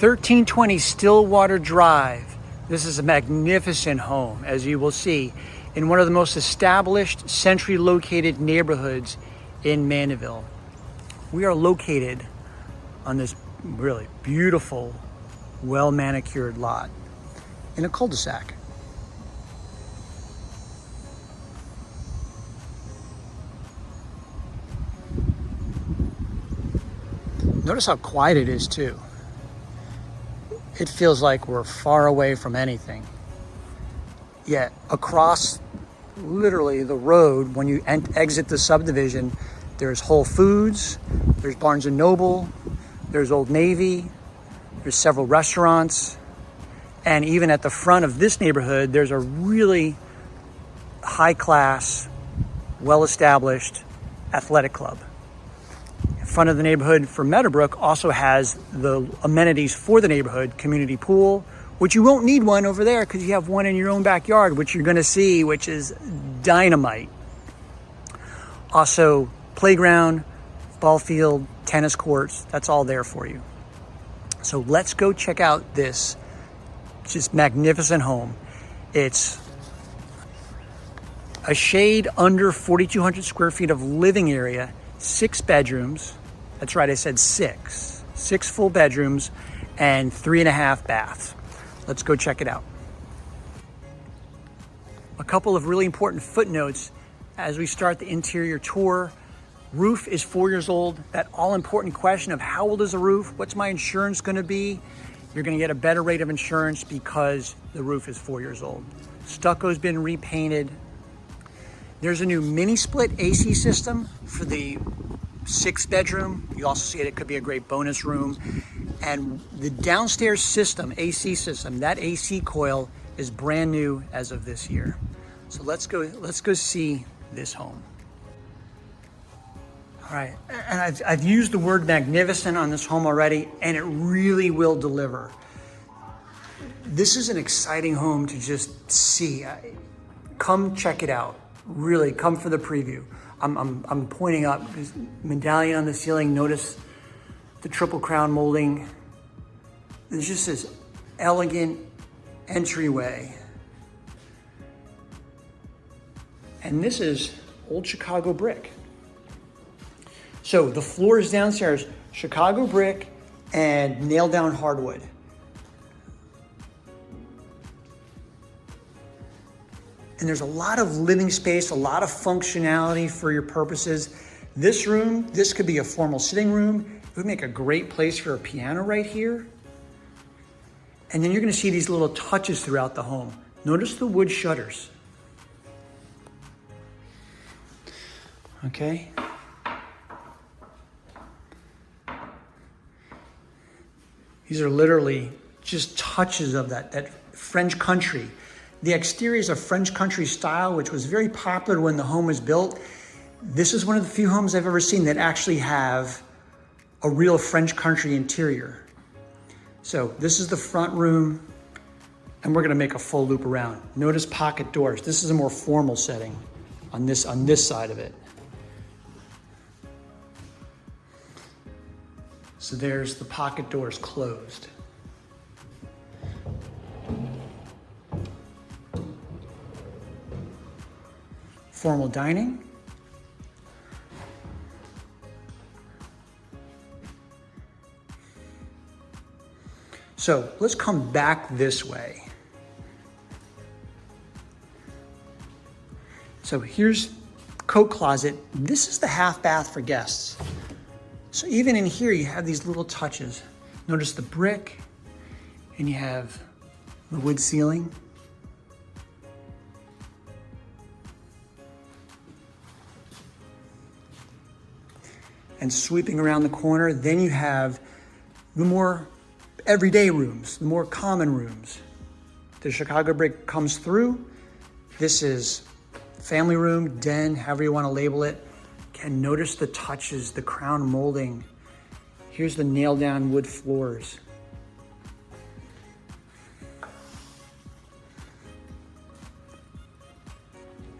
1320 Stillwater Drive. This is a magnificent home, as you will see, in one of the most established, centrally located neighborhoods in Mandeville. We are located on this really beautiful, well-manicured lot in a cul-de-sac. Notice how quiet it is too. It feels like we're far away from anything. Yet across literally the road, when you exit the subdivision, there's Whole Foods, there's Barnes & Noble, there's Old Navy, there's several restaurants, and even at the front of this neighborhood, there's a really high-class, well-established athletic club. Front of the neighborhood for Meadowbrook also has the amenities for the neighborhood, community pool, which you won't need one over there because you have one in your own backyard, which you're gonna see, which is dynamite. Also, playground, ball field, tennis courts, that's all there for you. So let's go check out this just magnificent home. It's a shade under 4,200 square feet of living area, 6 bedrooms. That's right, I said 6. 6 full bedrooms and 3.5 baths. Let's go check it out. A couple of really important footnotes as we start the interior tour. Roof is 4 years old. That all-important question of how old is the roof? What's my insurance gonna be? You're gonna get a better rate of insurance because the roof is 4 years old. Stucco's been repainted. There's a new mini split AC system for the 6 bedroom. You also see it could be a great bonus room. And the downstairs system, AC system, that AC coil is brand new as of this year. So let's go see this home. All right, and I've used the word magnificent on this home already, and it really will deliver. This is an exciting home to just see. Come check it out. Really, come for the preview. I'm pointing up this medallion on the ceiling. Notice the triple crown molding. There's just this elegant entryway. And this is old Chicago brick. So the floors downstairs, Chicago brick and nailed down hardwood. And there's a lot of living space, a lot of functionality for your purposes. This room, this could be a formal sitting room. It would make a great place for a piano right here. And then you're gonna see these little touches throughout the home. Notice the wood shutters. Okay. These are literally just touches of that French country. The exterior is a French country style, which was very popular when the home was built. This is one of the few homes I've ever seen that actually have a real French country interior. So this is the front room, and we're gonna make a full loop around. Notice pocket doors. This is a more formal setting on this side of it. So there's the pocket doors closed. Formal dining. So let's come back this way. So here's coat closet. This is the half bath for guests. So even in here, you have these little touches. Notice the brick, and you have the wood ceiling. And sweeping around the corner, then you have the more everyday rooms, the more common rooms. The Chicago brick comes through. This is family room, den, however you want to label it. Can notice the touches, the crown molding. Here's the nailed down wood floors.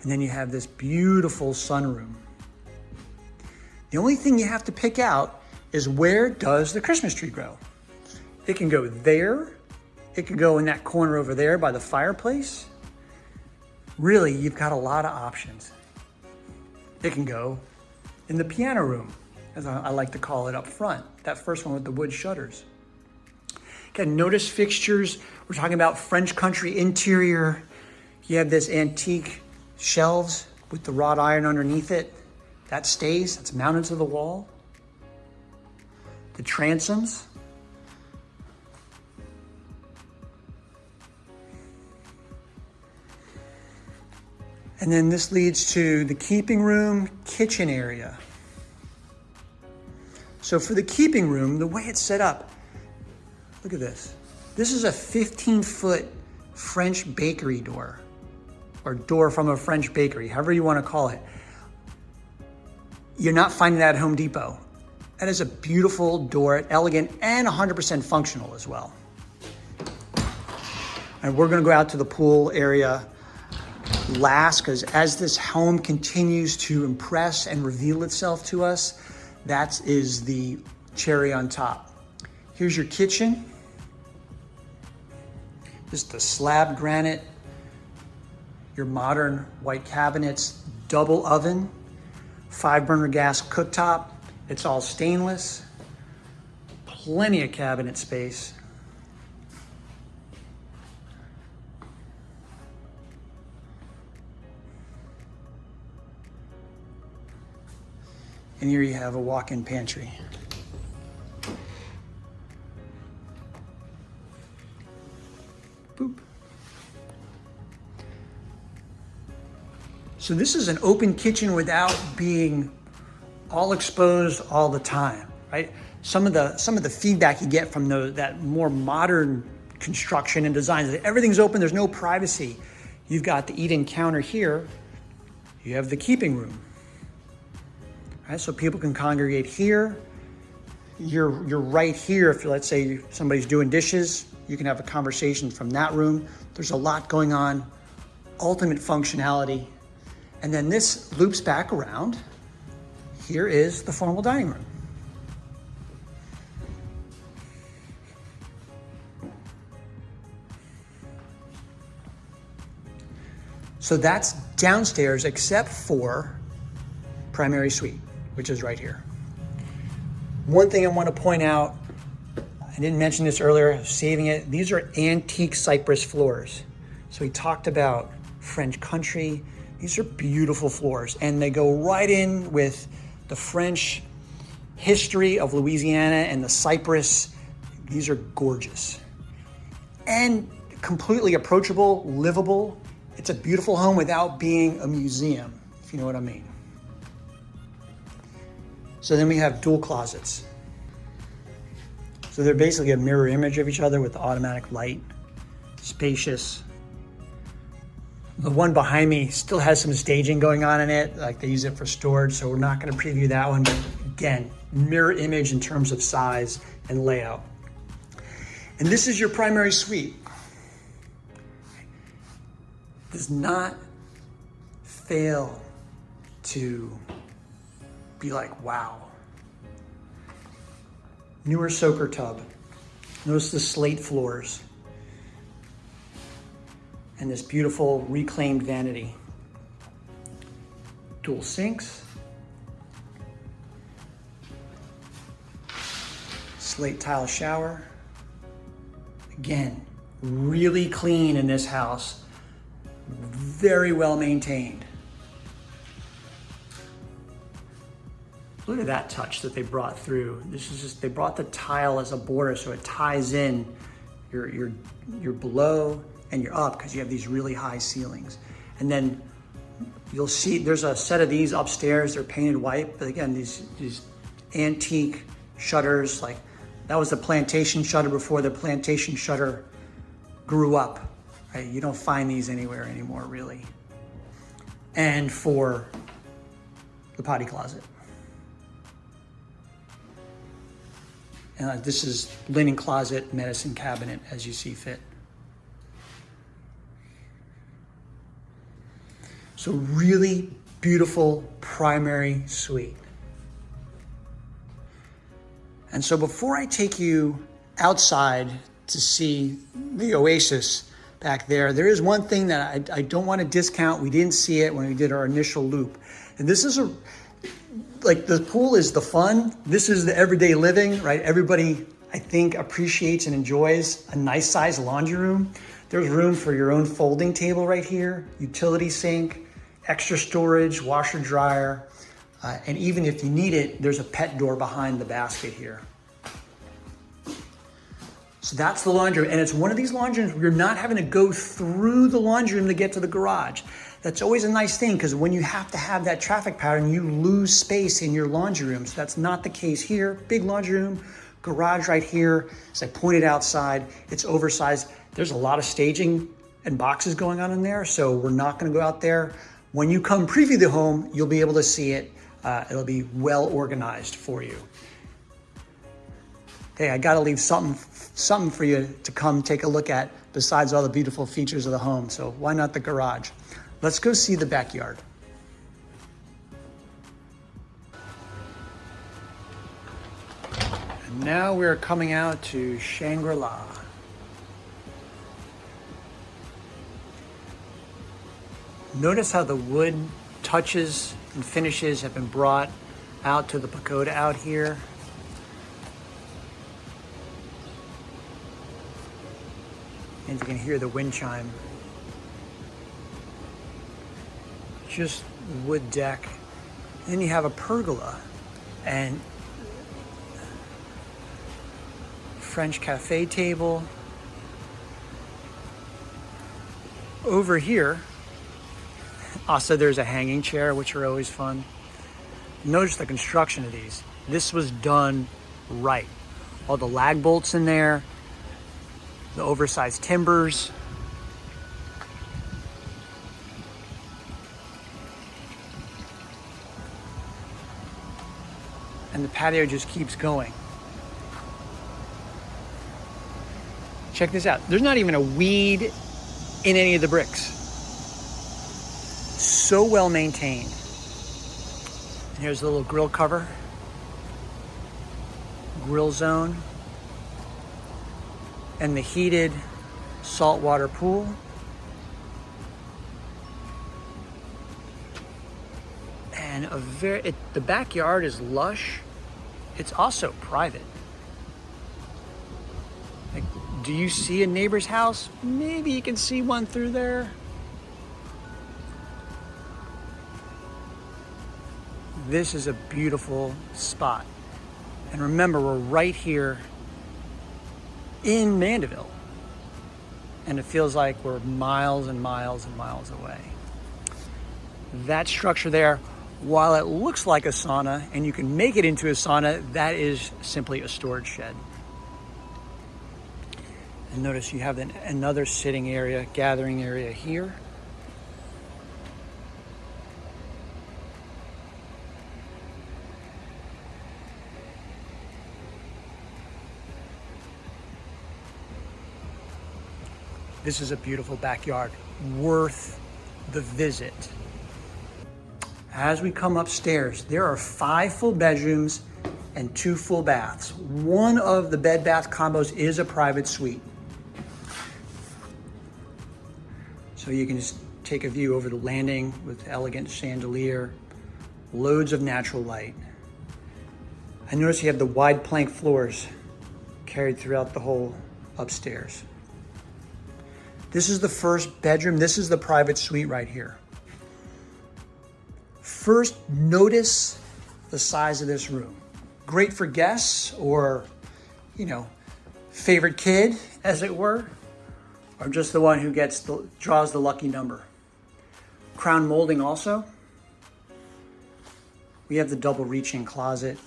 And then you have this beautiful sunroom. The only thing you have to pick out is where does the Christmas tree grow? It can go there. It can go in that corner over there by the fireplace. Really, you've got a lot of options. It can go in the piano room, as I like to call it up front, that first one with the wood shutters. Again, notice fixtures. We're talking about French country interior. You have this antique shelves with the wrought iron underneath it. That stays, that's mounted to the wall. The transoms. And then this leads to the keeping room, kitchen area. So for the keeping room, the way it's set up, look at this. This is a 15-foot French bakery door, or door from a French bakery, however you want to call it. You're not finding that at Home Depot. That is a beautiful door, elegant, and 100% functional as well. And we're gonna go out to the pool area last, because as this home continues to impress and reveal itself to us, that is the cherry on top. Here's your kitchen. Just the slab granite, your modern white cabinets, double oven, 5-burner gas cooktop. It's all stainless, plenty of cabinet space. And here you have a walk-in pantry. Boop. So this is an open kitchen without being all exposed all the time, right? Some of the feedback you get from that more modern construction and design is that everything's open, there's no privacy. You've got the eat-in counter here. You have the keeping room. Right, so people can congregate here. You're right here. If let's say somebody's doing dishes, you can have a conversation from that room. There's a lot going on, ultimate functionality. And then this loops back around. Here is the formal dining room. So that's downstairs except for primary suite, which is right here. One thing I want to point out, I didn't mention this earlier, saving it, these are antique cypress floors. So we talked about French country. These are beautiful floors, and they go right in with the French history of Louisiana and the cypress. These are gorgeous and completely approachable, livable. It's a beautiful home without being a museum, if you know what I mean. So then we have dual closets. So they're basically a mirror image of each other with the automatic light, spacious. The one behind me still has some staging going on in it, like they use it for storage, so we're not gonna preview that one, but again, mirror image in terms of size and layout. And this is your primary suite. Does not fail to be like, wow. Newer soaker tub. Notice the slate floors. And this beautiful reclaimed vanity. Dual sinks. Slate tile shower. Again, really clean in this house. Very well maintained. Look at that touch that they brought through. This is just, they brought the tile as a border so it ties in your below and you're up because you have these really high ceilings. And then you'll see there's a set of these upstairs. They're painted white, but again, these antique shutters, like that was the plantation shutter before the plantation shutter grew up, right? You don't find these anywhere anymore, really. And for the potty closet. And this is linen closet, medicine cabinet, as you see fit. So really beautiful primary suite. And so before I take you outside to see the oasis back there. There is one thing that I don't want to discount. We didn't see it when we did our initial loop. And this is like the pool is the fun. This is the everyday living, right? Everybody, I think, appreciates and enjoys a nice sized laundry room. There's room for your own folding table right here, utility sink, extra storage, washer dryer. And even if you need it, there's a pet door behind the basket here. So that's the laundry room. And it's one of these laundry rooms where you're not having to go through the laundry room to get to the garage. That's always a nice thing, because when you have to have that traffic pattern, you lose space in your laundry room. So that's not the case here. Big laundry room, garage right here. As I pointed outside, it's oversized. There's a lot of staging and boxes going on in there, so we're not gonna go out there. When you come preview the home, you'll be able to see it. It'll be well organized for you. Hey, I gotta leave something for you to come take a look at besides all the beautiful features of the home. So why not the garage? Let's go see the backyard. And now we're coming out to Shangri-La. Notice how the wood touches and finishes have been brought out to the pagoda out here. And you can hear the wind chime. Just wood deck. Then you have a pergola and French cafe table. Over here, also there's a hanging chair, which are always fun. Notice the construction of these. This was done right. All the lag bolts in there, the oversized timbers. And the patio just keeps going. Check this out. There's not even a weed in any of the bricks. So well maintained. And here's the little grill cover. Grill zone. And the heated saltwater pool. And the backyard is lush. It's also private. Like, do you see a neighbor's house? Maybe you can see one through there. This is a beautiful spot. And remember, we're right here in Mandeville. And it feels like we're miles and miles and miles away. That structure there, while it looks like a sauna and you can make it into a sauna, that is simply a storage shed. And notice you have another sitting area, gathering area here. This is a beautiful backyard, worth the visit. As we come upstairs, there are 5 full bedrooms and 2 full baths. One of the bed bath combos is a private suite. So you can just take a view over the landing with elegant chandelier, loads of natural light. I notice you have the wide plank floors carried throughout the whole upstairs. This is the first bedroom. This is the private suite right here. First, notice the size of this room. Great for guests or, favorite kid, as it were, or just the one who draws the lucky number. Crown molding also. We have the double reach-in closet.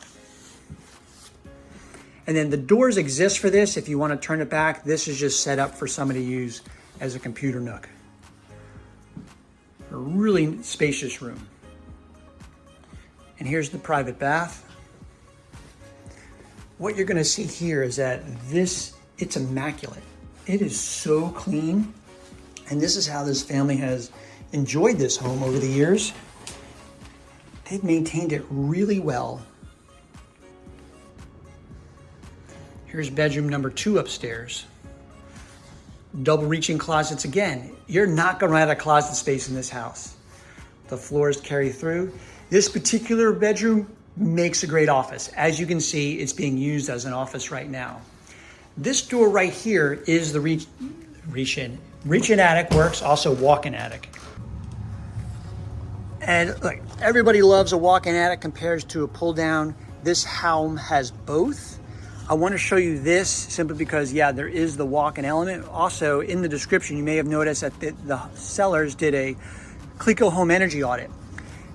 And then the doors exist for this. If you want to turn it back, this is just set up for somebody to use as a computer nook. A really spacious room. And here's the private bath. What you're gonna see here is that it's immaculate. It is so clean. And this is how this family has enjoyed this home over the years. They've maintained it really well. Here's bedroom number 2 upstairs. Double reaching closets again. You're not gonna run out of closet space in this house. The floors carry through. This particular bedroom makes a great office. As you can see, it's being used as an office right now. This door right here is the reach-in. Reach-in attic works, also walk-in attic. And look, everybody loves a walk-in attic compared to a pull-down. This home has both. I want to show you this simply because, yeah, there is the walk-in element. Also, in the description, you may have noticed that the sellers did a CLECO Home Energy Audit.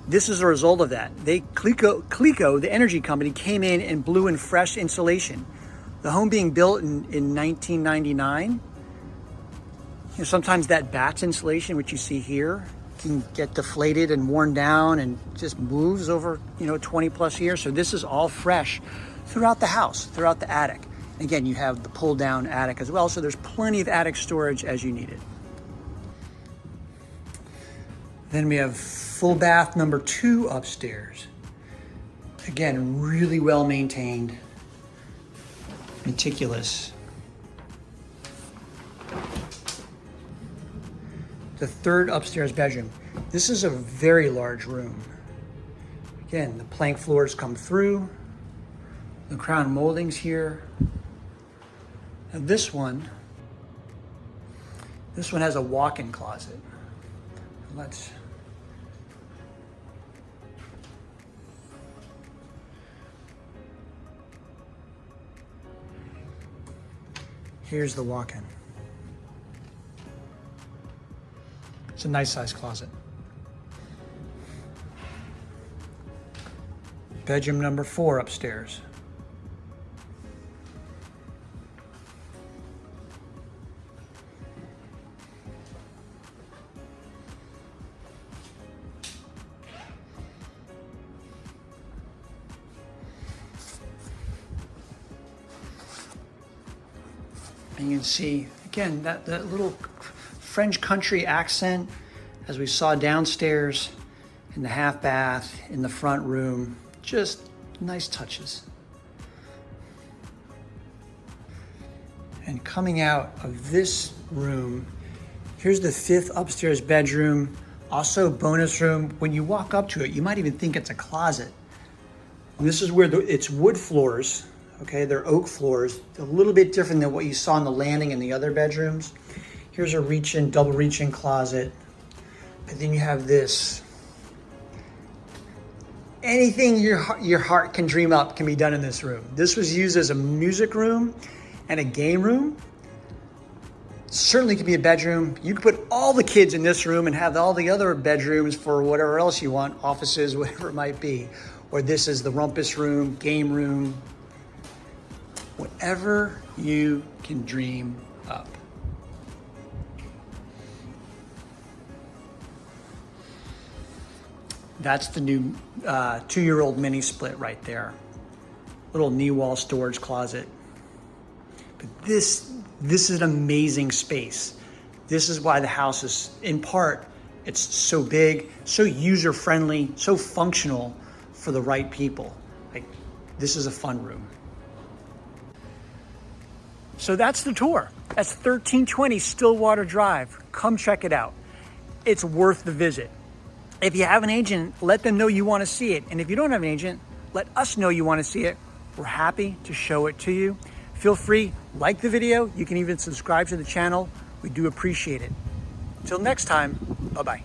This is a result of that. CLECO, the energy company, came in and blew in fresh insulation. The home being built in 1999, sometimes that batch insulation, which you see here, can get deflated and worn down and just moves over 20 plus years. So this is all fresh throughout the house, throughout the attic. Again, you have the pull down attic as well, so there's plenty of attic storage as you need it. Then we have full bath number 2 upstairs. Again, really well maintained, meticulous. The 3rd upstairs bedroom. This is a very large room. Again, the plank floors come through, the crown moldings here. Now this one has a walk-in closet. Here's the walk-in. It's a nice sized closet. Bedroom number 4 upstairs. And you can see, again, that little French country accent as we saw downstairs in the half bath, in the front room, just nice touches. And coming out of this room, here's the 5th upstairs bedroom, also bonus room. When you walk up to it, you might even think it's a closet. And this is where it's wood floors. Okay, they're oak floors, a little bit different than what you saw on the landing in the other bedrooms. Here's a double reach-in closet. But then you have this. Anything your heart can dream up can be done in this room. This was used as a music room and a game room. Certainly could be a bedroom. You could put all the kids in this room and have all the other bedrooms for whatever else you want, offices, whatever it might be. Or this is the rumpus room, game room, whatever you can dream up. That's the new 2-year-old mini split right there. Little knee wall storage closet. But this is an amazing space. This is why the house is, in part, it's so big, so user-friendly, so functional for the right people. Like, this is a fun room. So that's the tour. That's 1320 Stillwater Drive. Come check it out. It's worth the visit. If you have an agent, let them know you want to see it. And if you don't have an agent, let us know you want to see it. We're happy to show it to you. Feel free, like the video. You can even subscribe to the channel. We do appreciate it. Until next time, bye-bye.